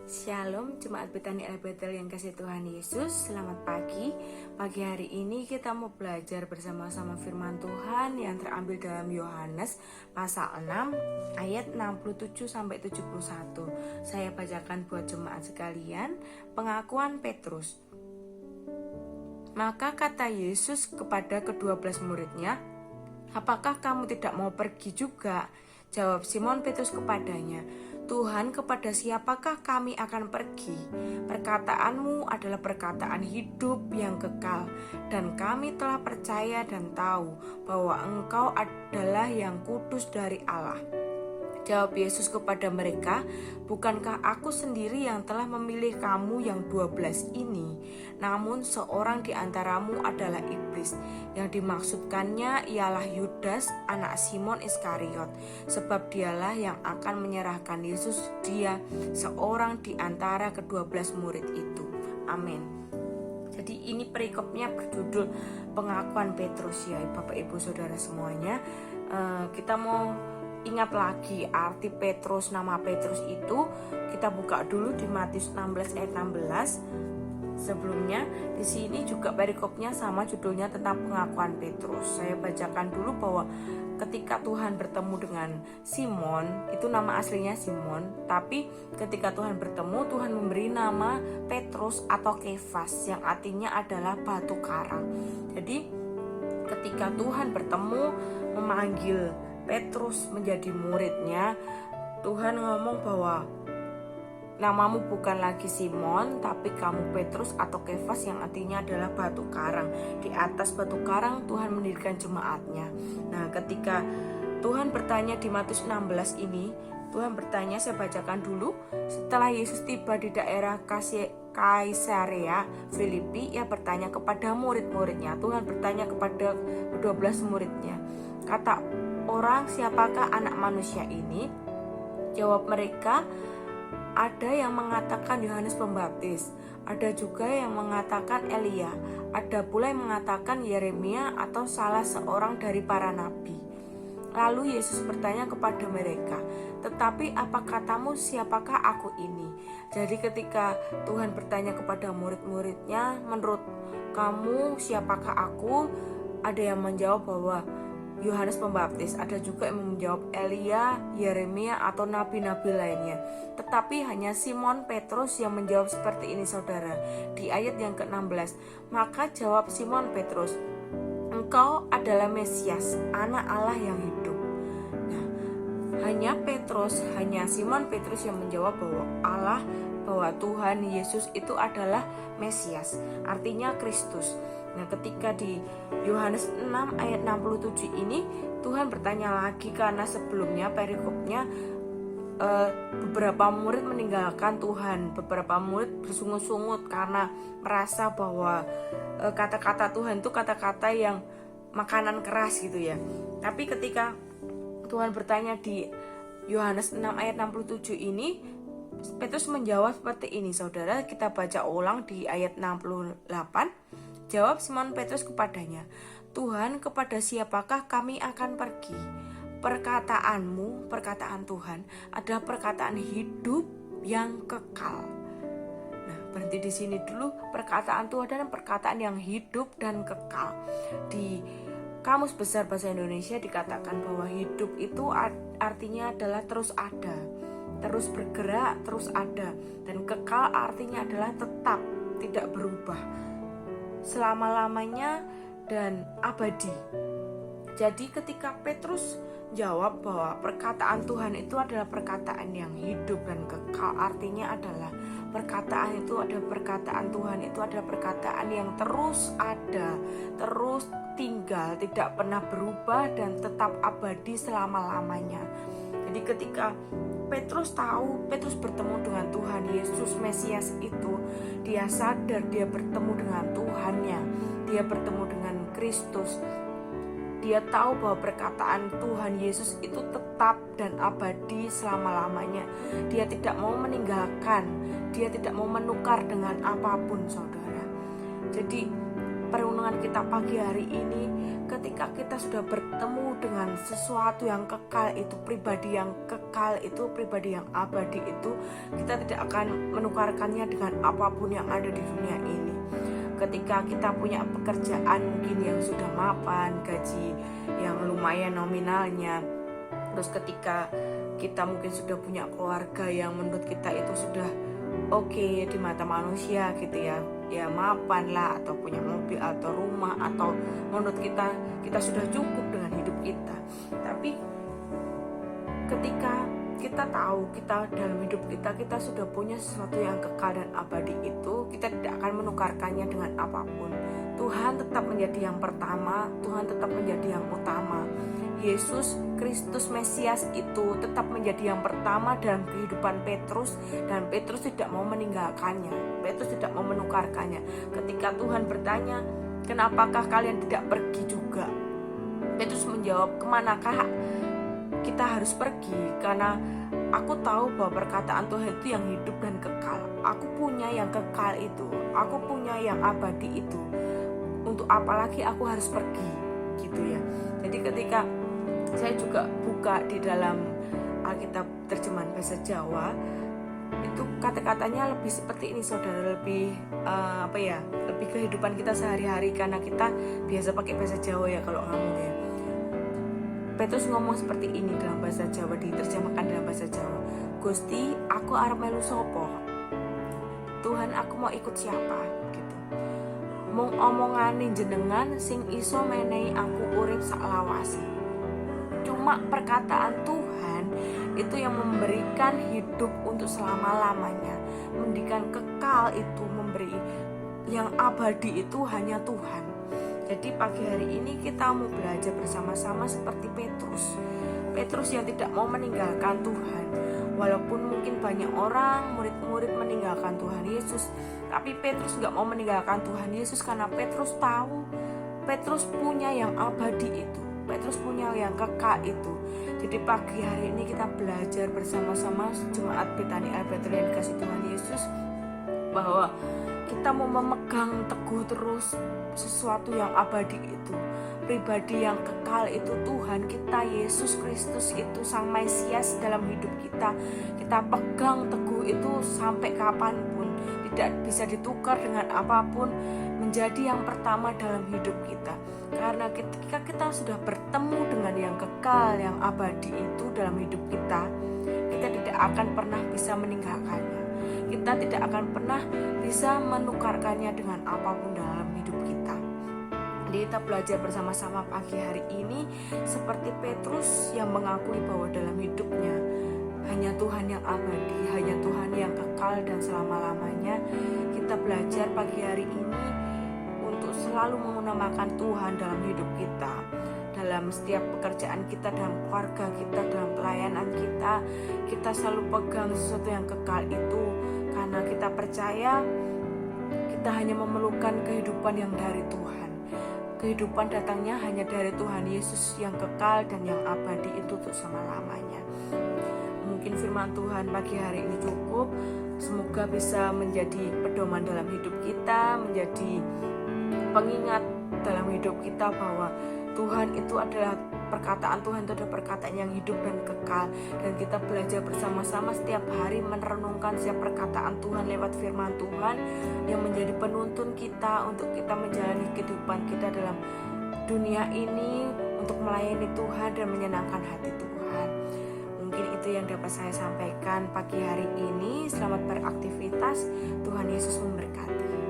Shalom, Jemaat Betani El-Betel yang kasih Tuhan Yesus. Selamat pagi. Pagi hari ini kita mau belajar bersama-sama firman Tuhan yang terambil dalam Yohanes pasal 6 ayat 67-71. Saya bacakan buat jemaat sekalian. Pengakuan Petrus. Maka kata Yesus kepada ke-12 muridnya, "Apakah kamu tidak mau pergi juga?" Jawab Simon Petrus kepadanya, "Tuhan, kepada siapakah kami akan pergi? Perkataanmu adalah perkataan hidup yang kekal, dan kami telah percaya dan tahu bahwa Engkau adalah yang kudus dari Allah." Jawab Yesus kepada mereka, "Bukankah aku sendiri yang telah memilih kamu yang 12 ini? Namun seorang di antaramu adalah iblis." Yang dimaksudkannya ialah Yudas, anak Simon Iskariot, sebab dialah yang akan menyerahkan Yesus, dia seorang di antara ke-12 murid itu. Amin. Jadi ini perikopnya berjudul pengakuan Petrus ya, Bapak Ibu Saudara semuanya. Kita mau ingat lagi arti Petrus, nama Petrus itu. Kita buka dulu di Matius 16 ayat 16. Sebelumnya di sini juga perikopnya sama, judulnya tentang pengakuan Petrus. Saya bacakan dulu bahwa ketika Tuhan bertemu dengan Simon, itu nama aslinya Simon, tapi ketika Tuhan bertemu, Tuhan memberi nama Petrus atau Kefas yang artinya adalah batu karang. Jadi ketika Tuhan bertemu memanggil Petrus menjadi muridnya, Tuhan ngomong bahwa namamu bukan lagi Simon, tapi kamu Petrus atau Kefas yang artinya adalah batu karang. Di atas batu karang Tuhan mendirikan jemaatnya. Nah, ketika Tuhan bertanya di Matius 16 ini, Tuhan bertanya, saya bacakan dulu. Setelah Yesus tiba di daerah Kaisarea Filipi, ia bertanya kepada murid-muridnya. Tuhan bertanya kepada 12 muridnya, "Kata orang, siapakah anak manusia ini?" Jawab mereka, "Ada yang mengatakan Yohanes Pembaptis, ada juga yang mengatakan Elia, ada pula yang mengatakan Yeremia atau salah seorang dari para nabi." Lalu Yesus bertanya kepada mereka, "Tetapi apa katamu, siapakah aku ini?" Jadi ketika Tuhan bertanya kepada murid-muridnya, "Menurut kamu siapakah aku?" Ada yang menjawab bahwa Yohanes Pembaptis, ada juga yang menjawab Elia, Yeremia atau nabi-nabi lainnya. Tetapi hanya Simon Petrus yang menjawab seperti ini, saudara. Di ayat yang ke-16, maka jawab Simon Petrus, "Engkau adalah Mesias, anak Allah yang hidup." Nah, hanya Simon Petrus yang menjawab bahwa Tuhan Yesus itu adalah Mesias, artinya Kristus. Nah, ketika di Yohanes 6 ayat 67 ini Tuhan bertanya lagi, karena sebelumnya perikopnya beberapa murid meninggalkan Tuhan, beberapa murid bersungut-sungut karena merasa bahwa kata-kata Tuhan itu kata-kata yang makanan keras gitu ya. Tapi ketika Tuhan bertanya di Yohanes 6 ayat 67 ini, Petrus menjawab seperti ini, saudara. Kita baca ulang di ayat 68. Jawab Simon Petrus kepadanya, "Tuhan, kepada siapakah kami akan pergi? Perkataanmu, perkataan Tuhan, adalah perkataan hidup yang kekal." Nah, berhenti di sini dulu. Perkataan Tuhan adalah perkataan yang hidup dan kekal. Di Kamus Besar Bahasa Indonesia dikatakan bahwa hidup itu artinya adalah terus ada, terus bergerak, terus ada. Dan kekal artinya adalah tetap, tidak berubah, selama-lamanya dan abadi. Jadi ketika Petrus jawab bahwa perkataan Tuhan itu adalah perkataan yang hidup dan kekal, artinya adalah perkataan itu adalah perkataan Tuhan itu adalah perkataan yang terus ada, terus tinggal, tidak pernah berubah dan tetap abadi selama-lamanya. Jadi ketika Petrus bertemu dengan Tuhan Yesus Mesias itu, dia sadar dia bertemu dengan Tuhannya, dia bertemu dengan Kristus. Dia tahu bahwa perkataan Tuhan Yesus itu tetap dan abadi selama-lamanya. Dia tidak mau meninggalkan, dia tidak mau menukar dengan apapun, saudara. Jadi perenungan kita pagi hari ini ketika kita sudah bertemu dengan sesuatu yang kekal itu, pribadi yang kekal itu, pribadi yang abadi itu, kita tidak akan menukarkannya dengan apapun yang ada di dunia ini. Ketika kita punya pekerjaan mungkin yang sudah mapan, gaji yang lumayan nominalnya, terus ketika kita mungkin sudah punya keluarga yang menurut kita itu sudah oke di mata manusia gitu ya, ya mapan lah, atau punya mobil atau rumah, atau menurut kita sudah cukup dengan hidup kita. Tapi ketika kita tahu kita dalam hidup kita sudah punya sesuatu yang kekal dan abadi itu, kita tidak akan menukarkannya dengan apapun. Tuhan tetap menjadi yang pertama, Tuhan tetap menjadi yang utama. Yesus Kristus Mesias itu tetap menjadi yang pertama dalam kehidupan Petrus, dan Petrus tidak mau meninggalkannya. Petrus tidak mau menukarkannya. Ketika Tuhan bertanya, "Kenapakah kalian tidak pergi juga?" Petrus menjawab, "Kemanakah kita harus pergi? Karena aku tahu bahwa perkataan Tuhan itu yang hidup dan kekal. Aku punya yang kekal itu, aku punya yang abadi itu. Untuk apa lagi aku harus pergi?" Gitu ya. Jadi ketika saya juga buka di dalam Alkitab terjemahan bahasa Jawa, itu kata-katanya lebih seperti ini saudara, lebih lebih kehidupan kita sehari-hari, karena kita biasa pakai bahasa Jawa ya kalau ngomong ya. Petrus ngomong seperti ini dalam bahasa Jawa, diterjemahkan dalam bahasa Jawa. "Gusti, aku arep melu sapa? Tuhan, aku mau ikut siapa?" Gitu. "Mung omongane jenengan sing iso menehi aku urip saklawase." Cuma perkataan Tuhan itu yang memberikan hidup untuk selama-lamanya, memberikan kekal itu, memberi yang abadi itu hanya Tuhan. Jadi pagi hari ini kita mau belajar bersama-sama seperti Petrus. Petrus yang tidak mau meninggalkan Tuhan. Walaupun mungkin banyak orang, murid-murid meninggalkan Tuhan Yesus, tapi Petrus gak mau meninggalkan Tuhan Yesus karena Petrus tahu Petrus punya yang abadi itu. Petrus punya yang kekal itu. Jadi pagi hari ini kita belajar bersama-sama Jemaat Betani Alberta yang dikasih Tuhan Yesus, bahwa kita mau memegang teguh terus sesuatu yang abadi itu, pribadi yang kekal itu, Tuhan kita Yesus Kristus itu, Sang Mesias dalam hidup kita. Kita pegang teguh itu sampai kapanpun, tidak bisa ditukar dengan apapun, menjadi yang pertama dalam hidup kita. Karena ketika kita sudah bertemu dengan yang kekal, yang abadi itu dalam hidup kita, kita tidak akan pernah bisa meninggalkannya. Kita tidak akan pernah bisa menukarkannya dengan apapun dalam hidup kita. Jadi kita belajar bersama-sama pagi hari ini seperti Petrus yang mengakui bahwa dalam hidupnya hanya Tuhan yang abadi, hanya Tuhan yang kekal dan selama-lamanya. Kita belajar pagi hari ini untuk selalu mengutamakan Tuhan dalam hidup kita, dalam setiap pekerjaan kita, dalam keluarga kita, dalam pelayanan kita. Kita selalu pegang sesuatu yang kekal itu, karena kita percaya kita hanya memerlukan kehidupan yang dari Tuhan. Kehidupan datangnya hanya dari Tuhan Yesus yang kekal dan yang abadi itu untuk selama-lamanya. Mungkin firman Tuhan pagi hari ini cukup. Semoga bisa menjadi pedoman dalam hidup kita, menjadi pengingat dalam hidup kita bahwa Tuhan itu adalah, perkataan Tuhan itu adalah perkataan yang hidup dan kekal. Dan kita belajar bersama-sama setiap hari merenungkan setiap perkataan Tuhan lewat firman Tuhan yang menjadi penuntun kita untuk kita menjalani kehidupan kita dalam dunia ini untuk melayani Tuhan dan menyenangkan hati Tuhan. Mungkin itu yang dapat saya sampaikan pagi hari ini. Selamat beraktivitas. Tuhan Yesus memberkati.